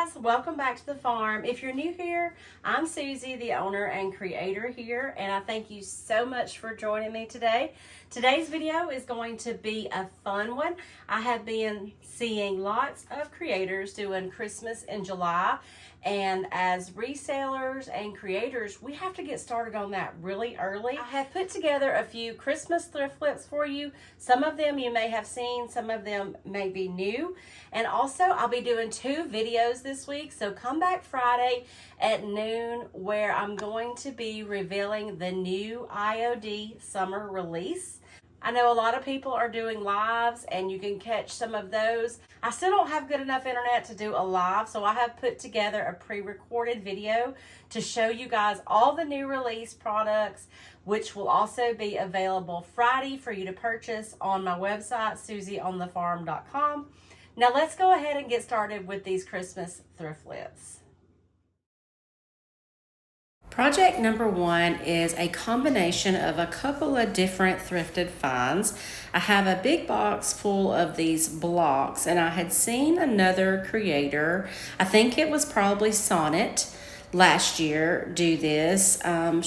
guys, welcome back to the farm. If you're new here, I'm Susie, the owner and creator here, and I thank you so much for joining me today. Today's video is going to be a fun one. I have been seeing lots of creators doing Christmas in July, and as resellers and creators, we have to get started on that really early. I have put together a few Christmas thrift flips for you. Some of them you may have seen, some of them may be new. And also I'll be doing 2 videos this week, so come back Friday at noon where I'm going to be revealing the new IOD summer release. I know a lot of people are doing lives and you can catch some of those. I still don't have good enough internet to do a live, so I have put together a pre-recorded video to show you guys all the new release products, which will also be available Friday for you to purchase on my website, susieonthefarm.com. Now let's go ahead and get started with these Christmas thrift flips. Project number 1 is a combination of a couple of different thrifted finds. I have a big box full of these blocks, and I had seen another creator, I think it was probably Sonnet, last year do this. I'm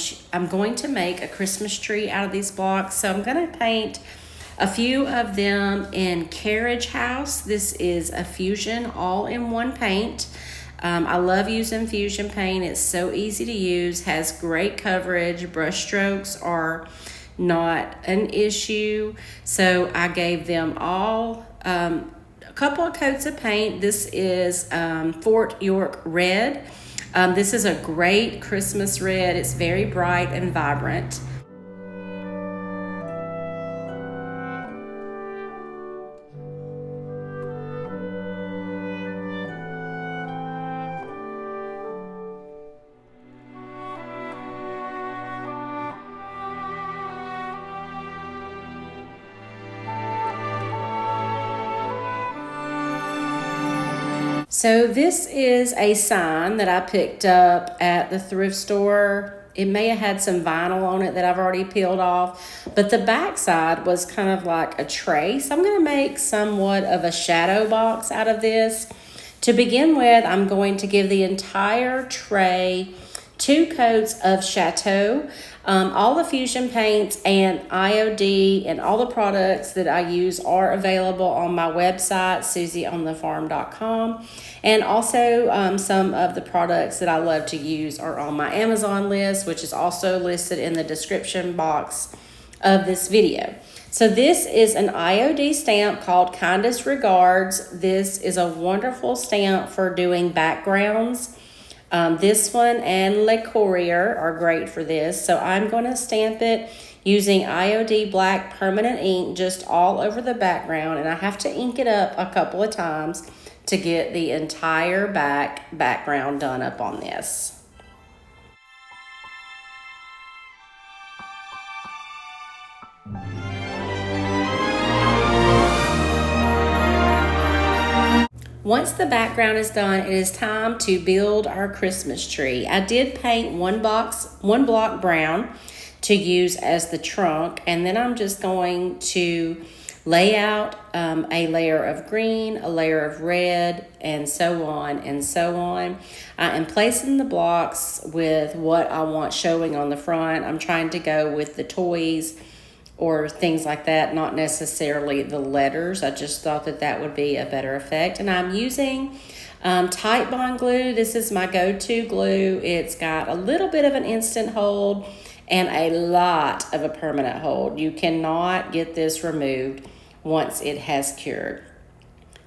going to make a Christmas tree out of these blocks, so I'm going to paint a few of them in Carriage House. This is a Fusion all-in-one paint. I love using Fusion paint. It's so easy to use, has great coverage. Brush strokes are not an issue. So I gave them all a couple of coats of paint. This is Fort York Red. This is a great Christmas red. It's very bright and vibrant. So this is a sign that I picked up at the thrift store. It may have had some vinyl on it that I've already peeled off, but the back side was kind of like a tray. So I'm going to make somewhat of a shadow box out of this. To begin with, I'm going to give the entire tray 2 coats of Chateau. All the Fusion paints and IOD and all the products that I use are available on my website, susieonthefarm.com. And also some of the products that I love to use are on my Amazon list, which is also listed in the description box of this video. So this is an IOD stamp called Kindest Regards. This is a wonderful stamp for doing backgrounds. This one and Le Courrier are great for this. So I'm going to stamp it using IOD black permanent ink just all over the background. And I have to ink it up a couple of times to get the entire background done up on this. Once the background is done, it is time to build our Christmas tree. I did paint one block brown to use as the trunk, and then I'm just going to lay out a layer of green, a layer of red, and so on and so on. I am placing the blocks with what I want showing on the front. I'm trying to go with the toys or things like that, not necessarily the letters. I just thought that that would be a better effect. And I'm using Tight Bond glue. This is my go-to glue. It's got a little bit of an instant hold and a lot of a permanent hold. You cannot get this removed once it has cured.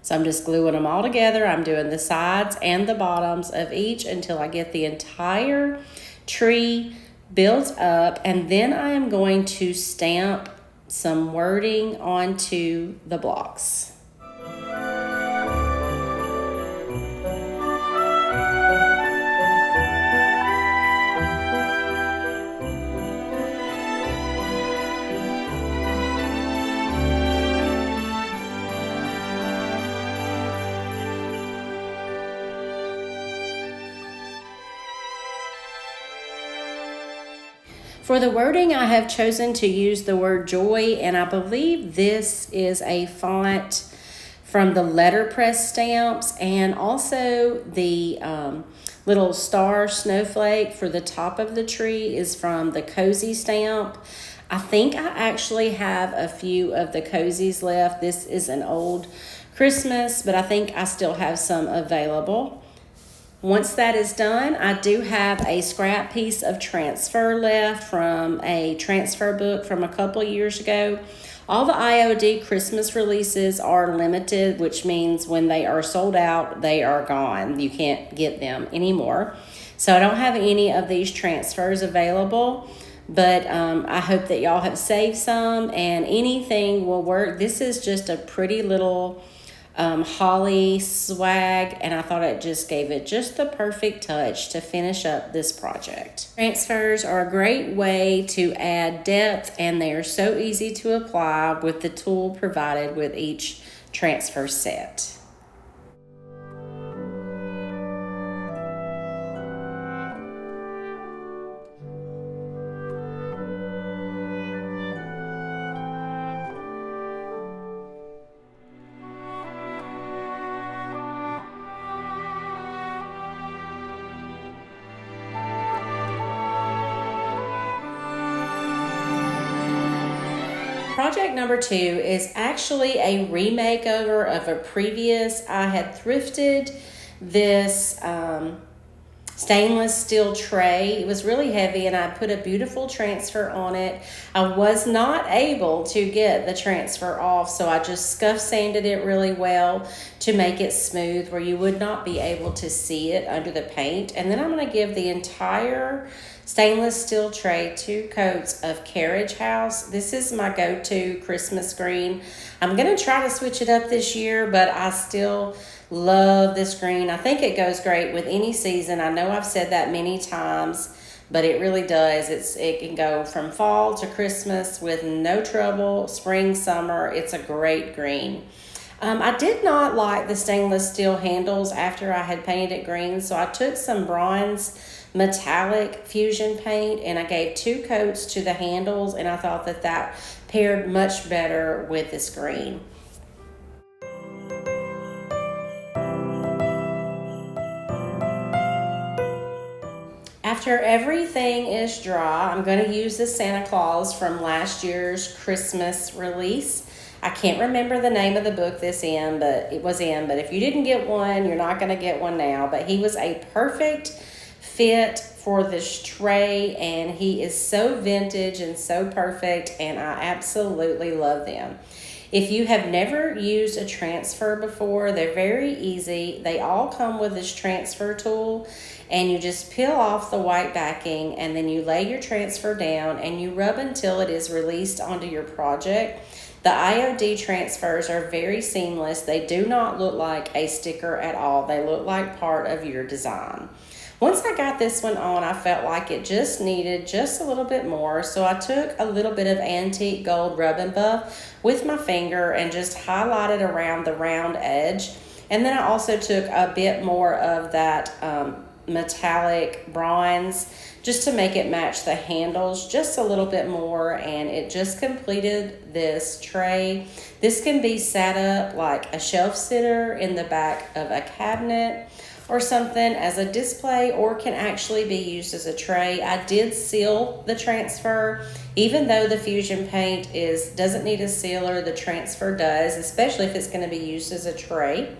So I'm just gluing them all together. I'm doing the sides and the bottoms of each until I get the entire tree built up, and then I am going to stamp some wording onto the blocks. For the wording, I have chosen to use the word joy, and I believe this is a font from the letterpress stamps, and also the little star snowflake for the top of the tree is from the cozy stamp. I think I actually have a few of the cozies left. This is an old Christmas, but I think I still have some available. Once that is done, I do have a scrap piece of transfer left from a transfer book from a couple years ago. All the IOD Christmas releases are limited, which means when they are sold out, they are gone. You can't get them anymore. So I don't have any of these transfers available, but I hope that y'all have saved some and anything will work. This is just a pretty little holly swag, and I thought it just gave it just the perfect touch to finish up this project. Transfers are a great way to add depth, and they are so easy to apply with the tool provided with each transfer set. Project number 2 is actually a remakeover of a previous. I had thrifted this stainless steel tray. It was really heavy and I put a beautiful transfer on it. I was not able to get the transfer off, so I just scuff sanded it really well to make it smooth where you would not be able to see it under the paint. And then I'm going to give the entire stainless steel tray 2 coats of Carriage House. This is my go-to Christmas green. I'm going to try to switch it up this year, but I still love this green. I think it goes great with any season. I know I've said that many times, but it really does. It can go from fall to Christmas with no trouble. Spring, summer, it's a great green. I did not like the stainless steel handles after I had painted it green, so I took some bronze metallic fusion paint and I gave 2 coats to the handles, and I thought that that paired much better with this green. After everything is dry, I'm going to use the Santa Claus from last year's Christmas release. I can't remember the name of the book but if you didn't get one, you're not going to get one now. But he was a perfect fit for this tray, and he is so vintage and so perfect, and I absolutely love them. If you have never used a transfer before, they're very easy. They all come with this transfer tool, and you just peel off the white backing, and then you lay your transfer down and you rub until it is released onto your project. The IOD transfers are very seamless. They do not look like a sticker at all. They look like part of your design. Once I got this one on, I felt like it just needed just a little bit more, so I took a little bit of antique gold rub and buff with my finger and just highlighted around the round edge. And then I also took a bit more of that metallic bronze just to make it match the handles just a little bit more, and it just completed this tray. This can be sat up like a shelf sitter in the back of a cabinet or something as a display, or can actually be used as a tray. I did seal the transfer. Even though the fusion paint doesn't need a sealer, the transfer does, especially if it's going to be used as a tray.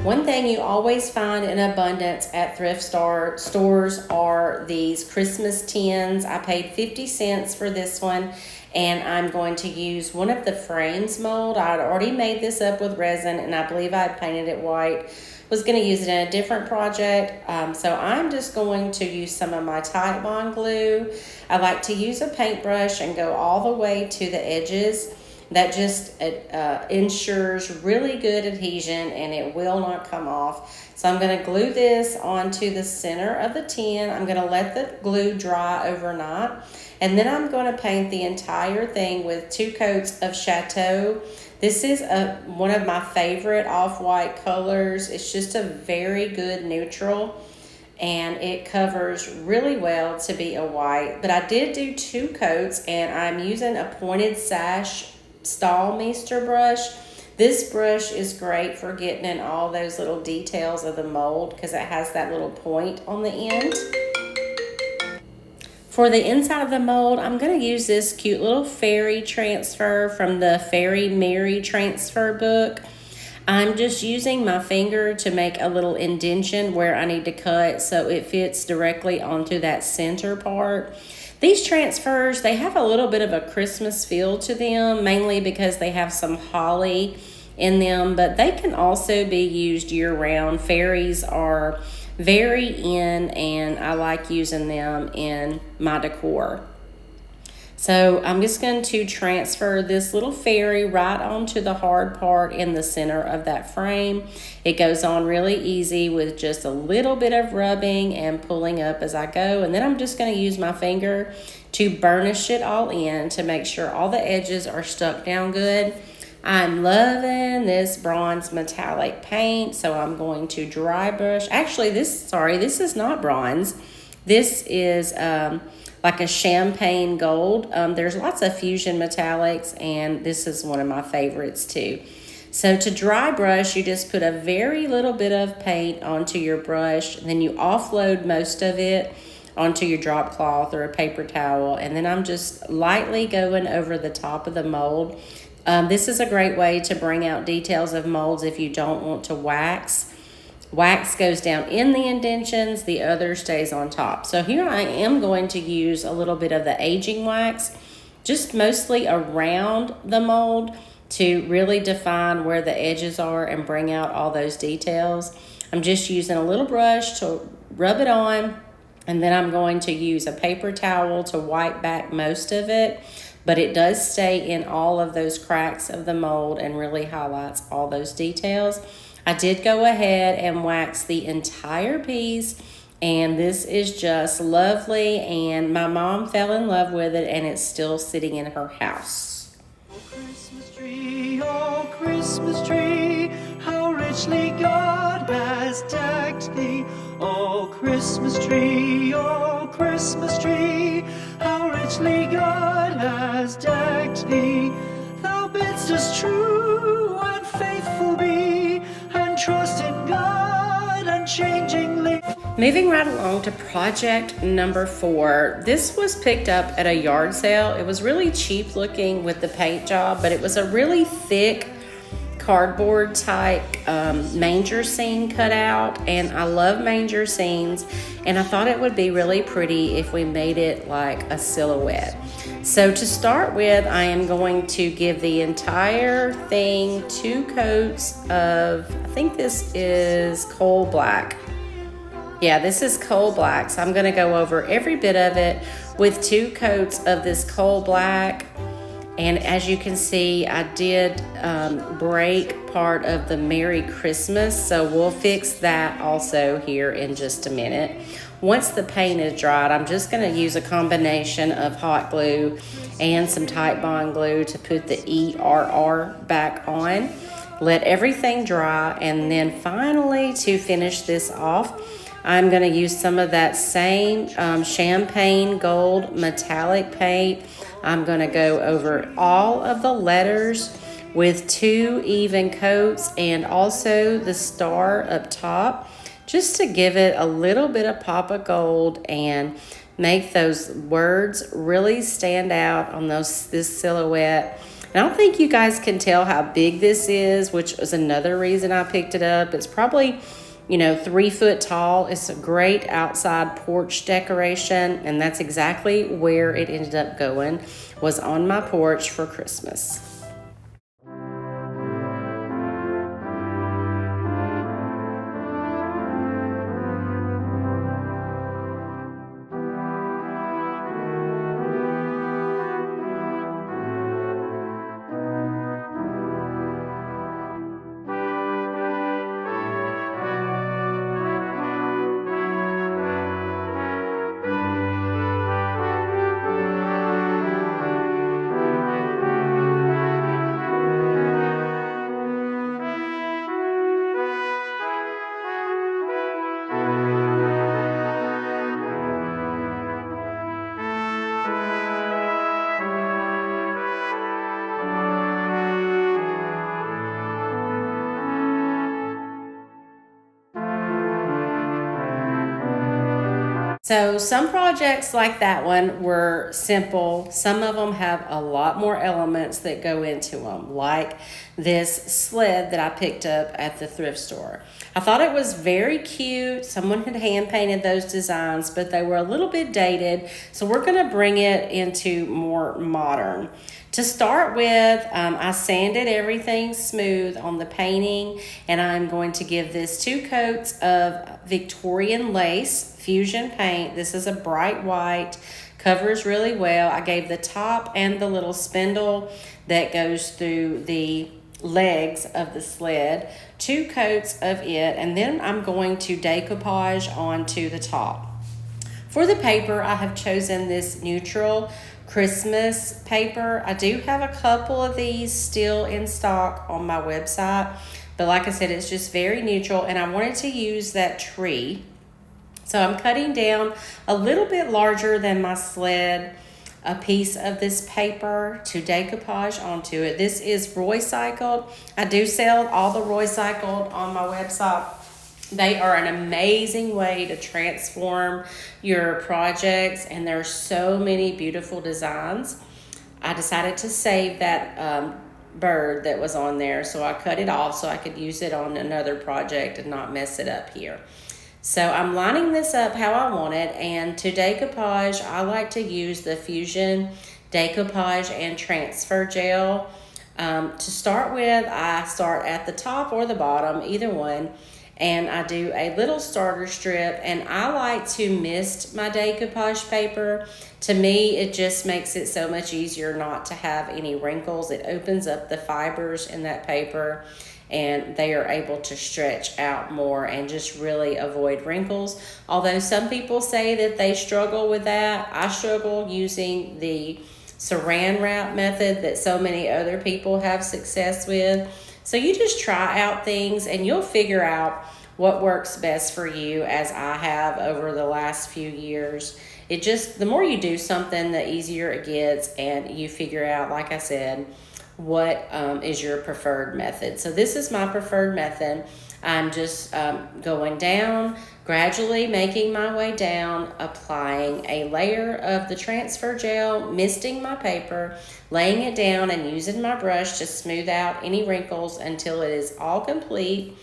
One thing you always find in abundance at thrift stores are these Christmas tins. I paid 50 cents for this one, and I'm going to use one of the frames mold. I had already made this up with resin, and I believe I had painted it white. Was going to use it in a different project, so I'm just going to use some of my Tite Bond glue. I like to use a paintbrush and go all the way to the edges. That just ensures really good adhesion, and it will not come off. So I'm going to glue this onto the center of the tin. I'm going to let the glue dry overnight, and then I'm going to paint the entire thing with 2 coats of Chateau. This is one of my favorite off-white colors. It's just a very good neutral, and it covers really well to be a white. But I did do 2 coats, and I'm using a pointed sash Stallmeister brush. This brush is great for getting in all those little details of the mold because it has that little point on the end. For the inside of the mold, I'm going to use this cute little fairy transfer from the Fairy Mary transfer book. I'm just using my finger to make a little indentation where I need to cut so it fits directly onto that center part. These transfers, they have a little bit of a Christmas feel to them, mainly because they have some holly in them, but they can also be used year-round. Fairies are very in, and I like using them in my decor. So I'm just going to transfer this little fairy right onto the hard part in the center of that frame. It goes on really easy with just a little bit of rubbing and pulling up as I go. And then I'm just going to use my finger to burnish it all in to make sure all the edges are stuck down good. I'm loving this bronze metallic paint, so I'm going to dry brush. Actually, this is not bronze. This is like a champagne gold. There's lots of fusion metallics, and this is one of my favorites too. So to dry brush, you just put a very little bit of paint onto your brush, and then you offload most of it onto your drop cloth or a paper towel, and then I'm just lightly going over the top of the mold. This is a great way to bring out details of molds if you don't want to wax. Wax goes down in the indentions, the other stays on top. So here I am going to use a little bit of the aging wax, just mostly around the mold to really define where the edges are and bring out all those details. I'm just using a little brush to rub it on, and then I'm going to use a paper towel to wipe back most of it, but it does stay in all of those cracks of the mold and really highlights all those details. I did go ahead and wax the entire piece, and this is just lovely, and my mom fell in love with it, and it's still sitting in her house. Oh Christmas tree, how richly God has decked thee. Oh Christmas tree, how richly God has decked thee. Thou bidst us true and faithful be, and trust in God unchangingly. Moving right along to project number 4. This was picked up at a yard sale. It was really cheap looking with the paint job, but it was a really thick cardboard type manger scene cut out, and I love manger scenes, and I thought it would be really pretty if we made it like a silhouette. So to start with, I am going to give the entire thing 2 coats of, I think this is coal black. Yeah, this is coal black. So I'm going to go over every bit of it with 2 coats of this coal black. And as you can see, I did break part of the Merry Christmas. So we'll fix that also here in just a minute. Once the paint is dried, I'm just going to use a combination of hot glue and some Tite Bond glue to put the ERR back on. Let everything dry, and then finally to finish this off, I'm going to use some of that same champagne gold metallic paint. I'm going to go over all of the letters with 2 even coats, and also the star up top, just to give it a little bit of pop of gold and make those words really stand out on this silhouette. And I don't think you guys can tell how big this is, which was another reason I picked it up. It's probably 3 foot tall. It's a great outside porch decoration, and that's exactly where it ended up going, was on my porch for Christmas. So some projects like that one were simple. Some of them have a lot more elements that go into them, like this sled that I picked up at the thrift store. I thought it was very cute. Someone had hand painted those designs, but they were a little bit dated. So we're gonna bring it into more modern. To start with, I sanded everything smooth on the painting, and I'm going to give this 2 coats of Victorian lace fusion paint. This is a bright white, covers really well. I gave the top and the little spindle that goes through the legs of the sled 2 coats of it, and then I'm going to decoupage onto the top. For the paper, I have chosen this neutral Christmas paper. I do have a couple of these still in stock on my website, but like I said, it's just very neutral, and I wanted to use that tree. So I'm cutting down a little bit larger than my sled, a piece of this paper to decoupage onto it. This is Roycycled. I do sell all the Roycycled on my website. They are an amazing way to transform your projects, and there's so many beautiful designs. I decided to save that bird that was on there, so I cut it off so I could use it on another project and not mess it up here. So I'm lining this up how I want it, and to decoupage, I like to use the Fusion Decoupage and Transfer Gel. To start with, I start at the top or the bottom, either one, and I do a little starter strip, and I like to mist my decoupage paper. To me, it just makes it so much easier not to have any wrinkles. It opens up the fibers in that paper, and they are able to stretch out more and just really avoid wrinkles. Although some people say that they struggle with that, I struggle using the saran wrap method that so many other people have success with. So you just try out things and you'll figure out what works best for you, as I have over the last few years. It just, the more you do something, the easier it gets, and you figure out, like I said, what is your preferred method. So this is my preferred method. I'm just going down, gradually making my way down, applying a layer of the transfer gel, misting my paper, laying it down, and using my brush to smooth out any wrinkles until it is all complete.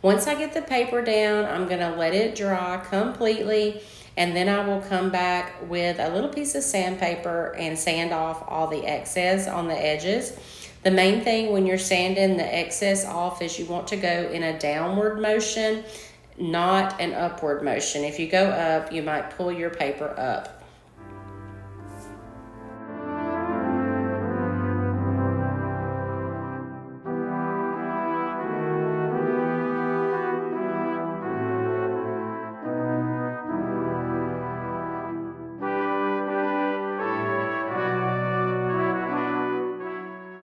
Once I get the paper down, I'm going to let it dry completely, and then I will come back with a little piece of sandpaper and sand off all the excess on the edges. The main thing when you're sanding the excess off is you want to go in a downward motion, not an upward motion. If you go up, you might pull your paper up.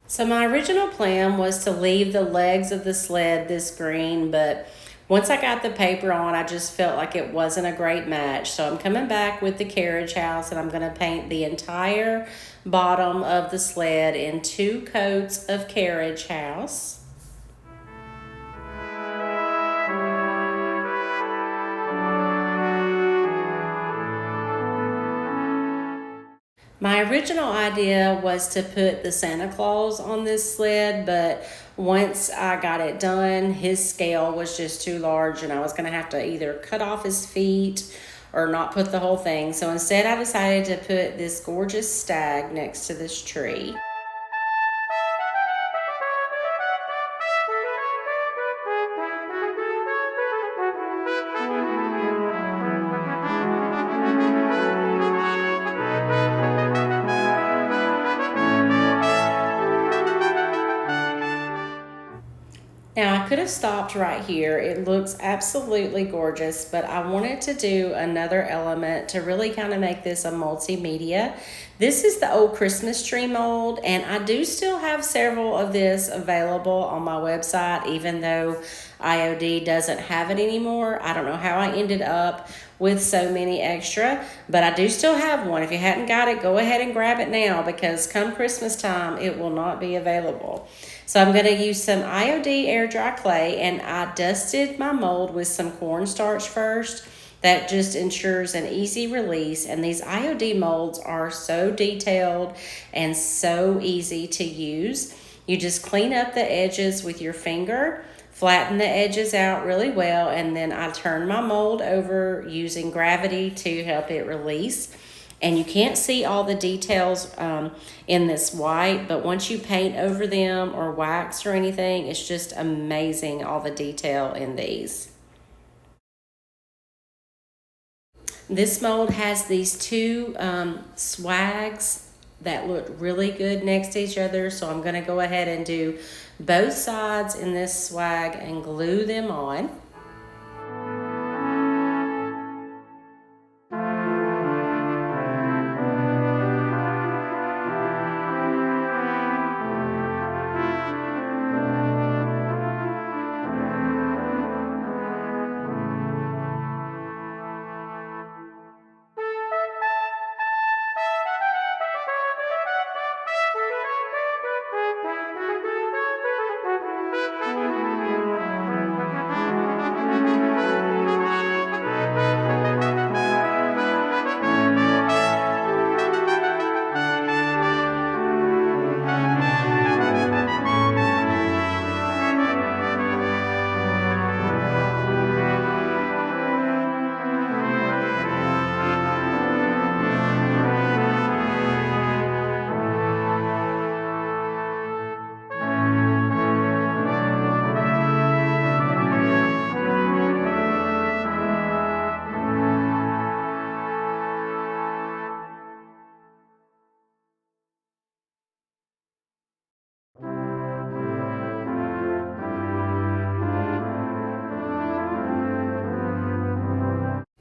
So my original plan was to leave the legs of the sled this green, but once I got the paper on, I just felt like it wasn't a great match. So I'm coming back with the carriage house, and I'm going to paint the entire bottom of the sled in 2 coats of carriage house. My original idea was to put the Santa Claus on this sled, but once I got it done, his scale was just too large, and I was going to have to either cut off his feet or not put the whole thing. So instead, I decided to put this gorgeous stag next to this tree. Now, I could have stopped right here. It looks absolutely gorgeous, but I wanted to do another element to really kind of make this a multimedia. This is the old Christmas tree mold, and I do still have several of this available on my website, even though IOD doesn't have it anymore. I don't know how I ended up with so many extra, but I do still have one. If you hadn't got it, go ahead and grab it now, because come Christmas time, it will not be available. So I'm going to use some IOD air dry clay, and I dusted my mold with some cornstarch first. that just ensures an easy release. And these IOD molds are so detailed and so easy to use. You just clean up the edges with your finger, flatten the edges out really well, and then I turn my mold over using gravity to help it release. And you can't see all the details in this white, but once you paint over them or wax or anything, it's just amazing all the detail in these. This mold has these two swags that look really good next to each other, so I'm going to go ahead and do both sides in this swag and glue them on.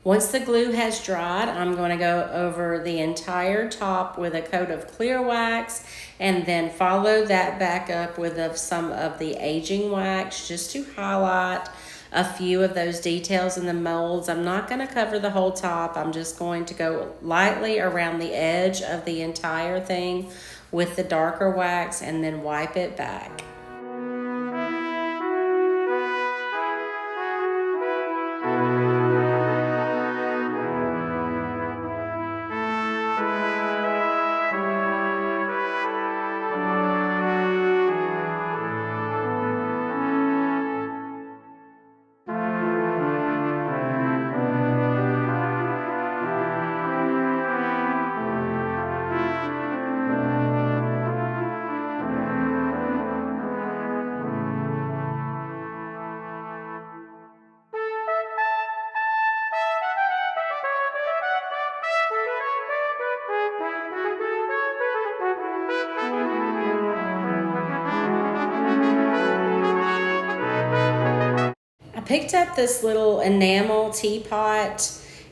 Once the glue has dried, I'm going to go over the entire top with a coat of clear wax and then follow that back up with some of the aging wax just to highlight a few of those details in the molds. I'm not going to cover the whole top. I'm just going to go lightly around the edge of the entire thing with the darker wax and then wipe it back. Picked up this little enamel teapot,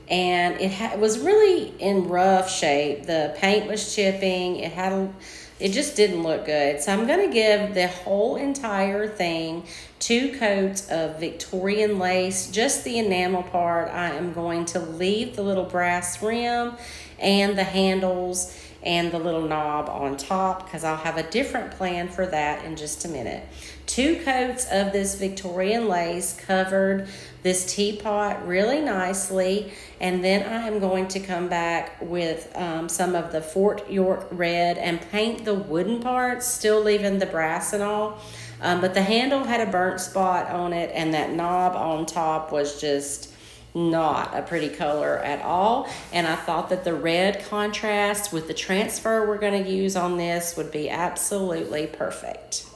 and it was really in rough shape. The paint was chipping. It just didn't look good. So I'm going to give the whole entire thing 2 coats of Victorian lace, just the enamel part. I am going to leave the little brass rim and the handles and the little knob on top because I'll have a different plan for that in just a minute. 2 coats of this Victorian lace covered this teapot really nicely, and then I am going to come back with some of the Fort York red and paint the wooden parts, still leaving the brass and all. But the handle had a burnt spot on it, and that knob on top was just not a pretty color at all. And I thought that the red contrast with the transfer we're going to use on this would be absolutely perfect.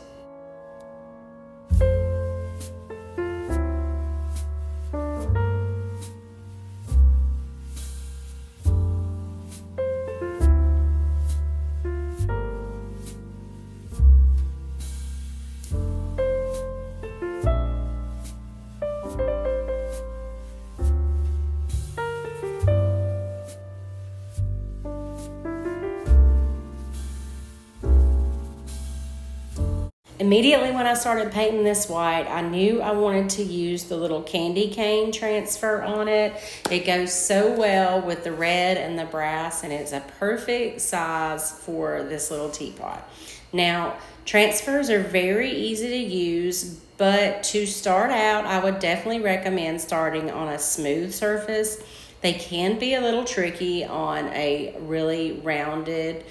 Immediately when I started painting this white, I knew I wanted to use the little candy cane transfer on it. It goes so well with the red and the brass, and it's a perfect size for this little teapot. Now, transfers are very easy to use, But to start out, I would definitely recommend starting on a smooth surface. They can be a little tricky on a really rounded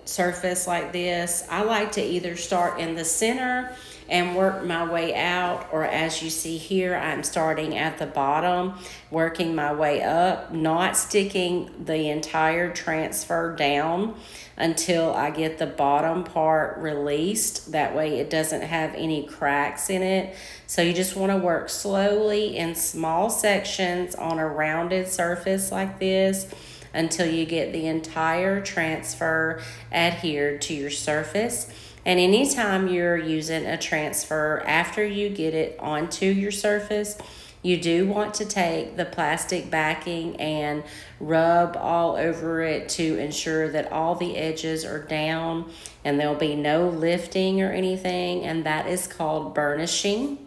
surface like this. I like to either start in the center and work my way out, or as you see here, I'm starting at the bottom, working my way up, not sticking the entire transfer down until I get the bottom part released. That way it doesn't have any cracks in it. So you just want to work slowly in small sections on a rounded surface like this until you get the entire transfer adhered to your surface. And anytime you're using a transfer, after you get it onto your surface, you do want to take the plastic backing and rub all over it to ensure that all the edges are down and there'll be no lifting or anything, and that is called burnishing.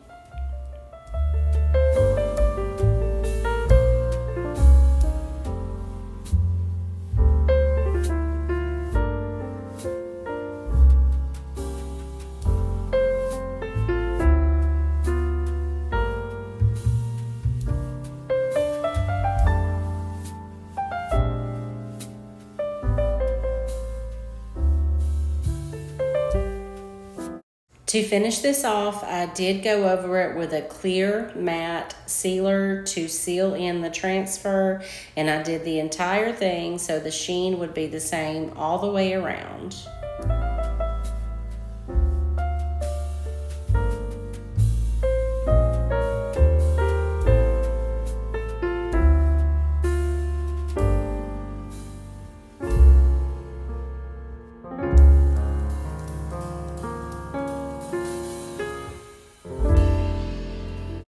To finish this off, I did go over it with a clear matte sealer to seal in the transfer, and I did the entire thing so the sheen would be the same all the way around.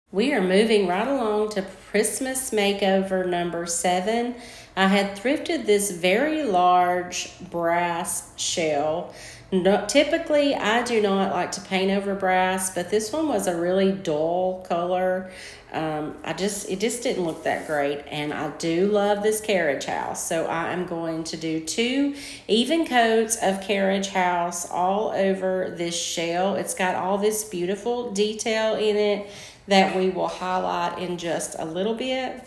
We are moving right along to Christmas Makeover number 7. I had thrifted this very large brass shell. Typically, I do not like to paint over brass, but this one was a really dull color. It just didn't look that great, and I do love this carriage house, so I am going to do 2 even coats of carriage house all over this shell. It's got all this beautiful detail in it that we will highlight in just a little bit.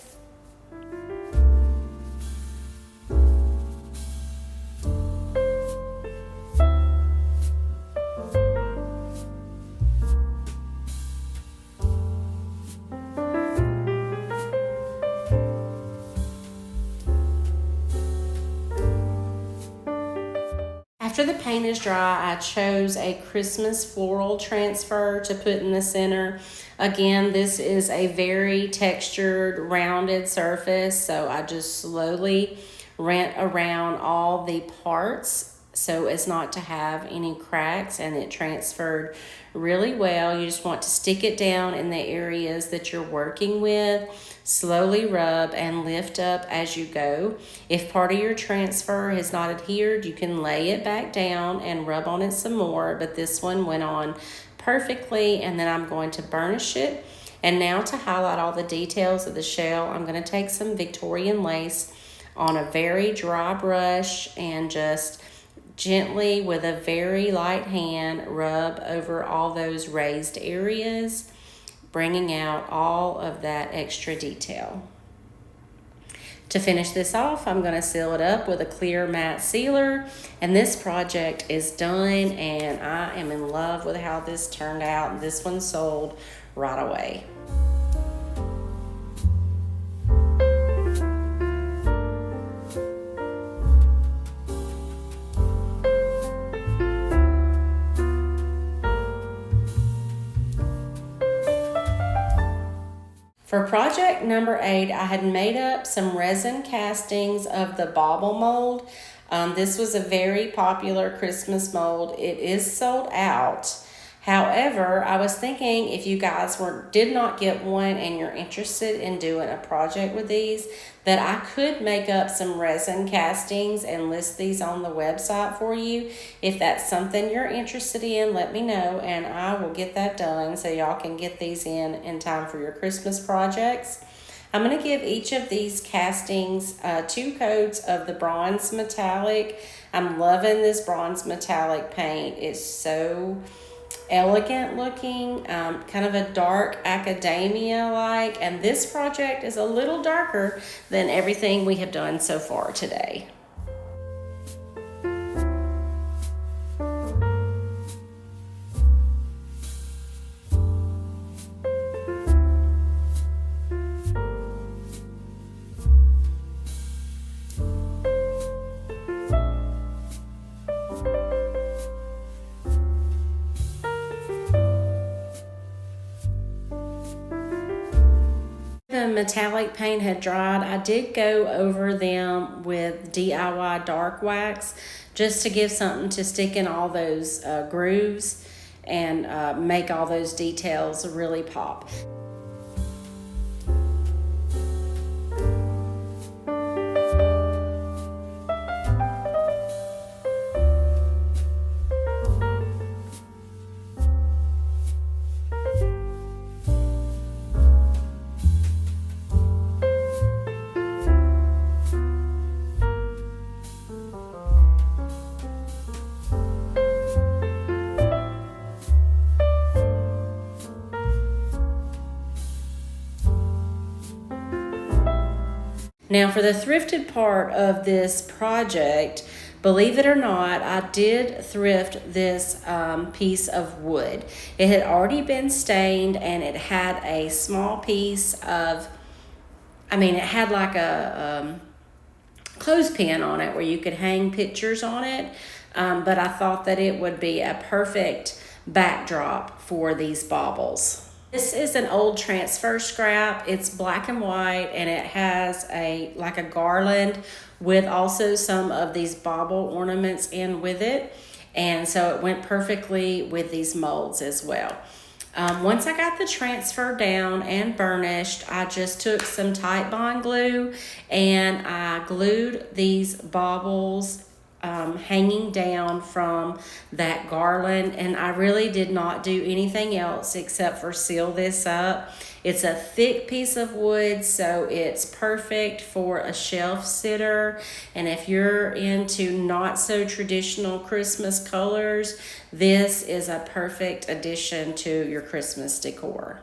After the paint is dry, I chose a Christmas floral transfer to put in the center. Again, this is a very textured, rounded surface, so I just slowly went around all the parts so as not to have any cracks, and it transferred really well. You just want to stick it down in the areas that you're working with, slowly rub and lift up as you go. If part of your transfer has not adhered, you can lay it back down and rub on it some more, but this one went on perfectly, and then I'm going to burnish it. And now to highlight all the details of the shell, I'm going to take some Victorian lace on a very dry brush and just gently with a very light hand rub over all those raised areas, bringing out all of that extra detail. To finish this off, I'm going to seal it up with a clear matte sealer, and this project is done, and I am in love with how this turned out. This one sold right away. For project number 8, I had made up some resin castings of the Bobble mold. This was a very popular Christmas mold. It is sold out. However, I was thinking if you guys did not get one and you're interested in doing a project with these, that I could make up some resin castings and list these on the website for you. If that's something you're interested in, let me know and I will get that done so y'all can get these in time for your Christmas projects. I'm going to give each of these castings 2 coats of the bronze metallic. I'm loving this bronze metallic paint. It's so elegant looking, kind of a dark academia like, and this project is a little darker than everything we have done so far today. The metallic paint had dried. I did go over them with DIY dark wax just to give something to stick in all those grooves and make all those details really pop. Now for the thrifted part of this project, believe it or not, I did thrift this piece of wood. It had already been stained and it had a small piece of, it had like a clothespin on it where you could hang pictures on it, but I thought that it would be a perfect backdrop for these baubles. This is an old transfer scrap. It's black and white and it has like a garland with also some of these bobble ornaments in with it. And so it went perfectly with these molds as well. Once I got the transfer down and burnished, I just took some Tite Bond glue and I glued these baubles hanging down from that garland, and I really did not do anything else except for seal this up. It's a thick piece of wood, so it's perfect for a shelf sitter, and if you're into not so traditional Christmas colors, this is a perfect addition to your Christmas decor.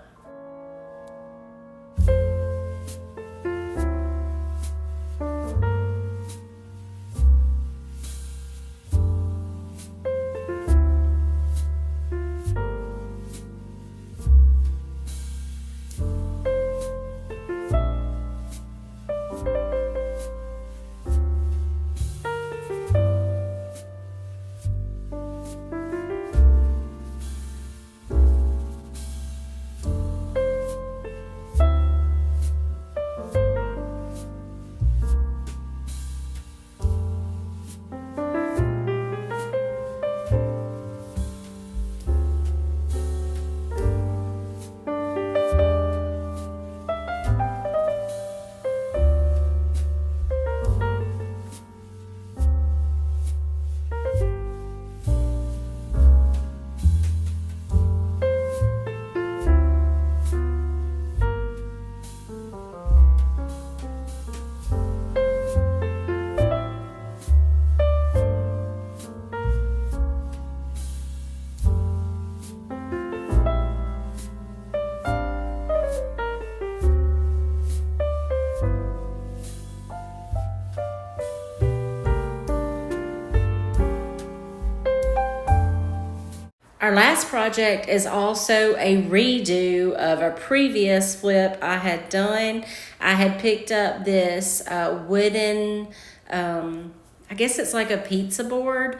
Our last project is also a redo of a previous flip I had done. I had picked up this wooden, I guess it's like a pizza board.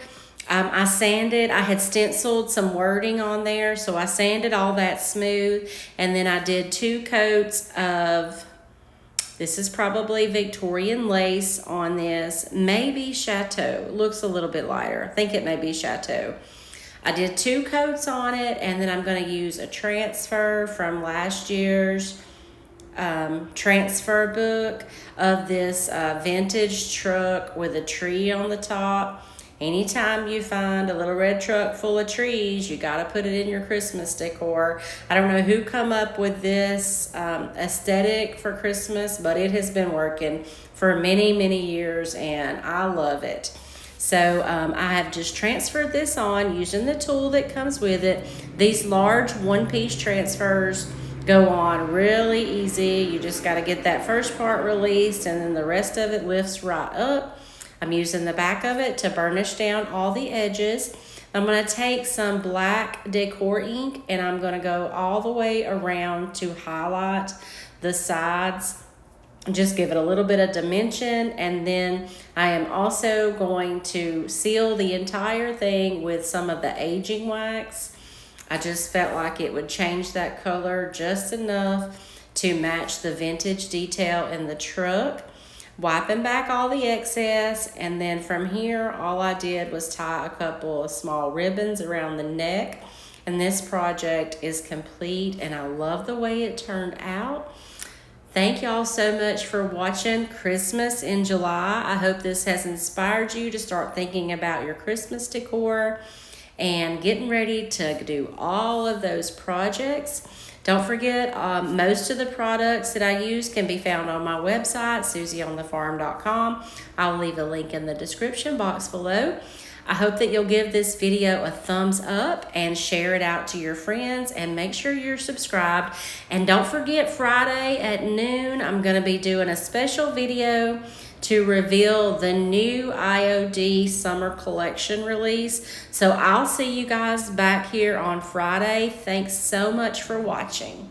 I sanded, I had stenciled some wording on there, so I sanded all that smooth, and then I did 2 coats of, this is probably Victorian lace on this, maybe Chateau. It looks a little bit lighter. I think it may be Chateau. I did 2 coats on it, and then I'm going to use a transfer from last year's transfer book of this vintage truck with a tree on the top. Anytime you find a little red truck full of trees, you got to put it in your Christmas decor. I don't know who come up with this aesthetic for Christmas, but it has been working for many, many years, and I love it. So I have just transferred this on using the tool that comes with it. These large one-piece transfers go on really easy. You just got to get that first part released, and then the rest of it lifts right up. I'm using the back of it to burnish down all the edges. I'm going to take some black decor ink, and I'm going to go all the way around to highlight the sides. Just give it a little bit of dimension, and then I am also going to seal the entire thing with some of the aging wax. I just felt like it would change that color just enough to match the vintage detail in the truck. Wiping back all the excess, and then from here all I did was tie a couple of small ribbons around the neck, and this project is complete, and I love the way it turned out. Thank y'all so much for watching Christmas in July. I hope this has inspired you to start thinking about your Christmas decor and getting ready to do all of those projects. Don't forget, most of the products that I use can be found on my website, susieonthefarm.com. I'll leave a link in the description box below. I hope that you'll give this video a thumbs up and share it out to your friends, and make sure you're subscribed. And don't forget, Friday at noon, I'm going to be doing a special video to reveal the new IOD summer collection release. So I'll see you guys back here on Friday. Thanks so much for watching.